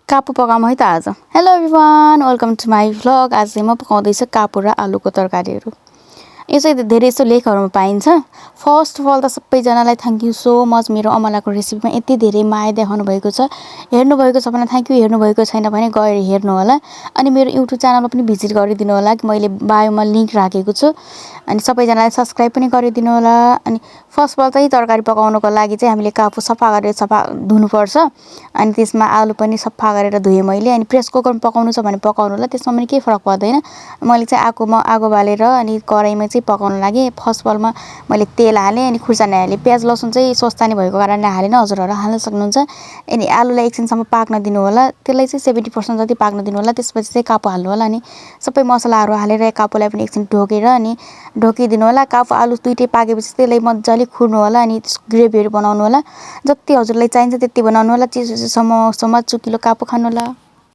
कापु पकाऊँ है त आज। Hello everyone, welcome to my vlog. आज चाहिँ म पकाउँदैछु कापु र आलुको तरकारीहरू। यो चाहिँ धेरै जस्तो लेखहरूमा पाइन्छ। फर्स्ट अफ अल त सबैजनालाई थ्याङ्क यू सो मच मेरो अमलाको रेसिपीमा यति धेरै माया देखाउनु भएको छ। हेर्नुभएको छ भने थ्याङ्क यू, हेर्नुभएको छैन भने गएर हेर्नु होला। अनि मेरो युट्युब च्यानलमा पनि भिजिट गरिदिनु होला कि मैले बायोमा लिङ्क राखेको छु। अनि सबैजनाले सब्स्क्राइब पनि गरिदिनु होला। अनि फर्स्ट अफ अल चाहिँ तरकारी पकाउनको लागि चाहिँ हामीले कापु सफा गरेर धुनुपर्छ। अनि त्यसमा आलु पनि सफा गरेर धुएँ मैले। अनि प्रेस कुकरमा पकाउनु छ भने पकाउनु होला, त्यसमा पनि केही फरक पर्दैन। मैले चाहिँ आगो बालेर अनि कराईमा चाहिँ पकाउन लागि फर्स्ट अफ अलमा मैले तेल हालेँ अनि खुर्सानी हालेँ। प्याज लसुन चाहिँ सस्ता नै भएको कारणले हालेन, हजुरहरू हाल्न सक्नुहुन्छ। अनि आलुलाई एकछिनसम्म पाक्न दिनु होला, त्यसलाई चाहिँ 70% जति पाक्न दिनु होला। त्यसपछि चाहिँ कापु हाल्नु होला। अनि सबै मसलाहरू हालेर कापुलाई पनि एकछिन ढोकेर अनि ढोकिदिनु होला। कापु आलु दुइटै पाकेपछि त्यसलाई मजाले खुर्नु होला। अनि ग्रेभीहरू बनाउनु होला, जति हजुरलाई चाहिन्छ त्यति बनाउनु होला। चिसोसम्म चुकिलो कापु खानु होला।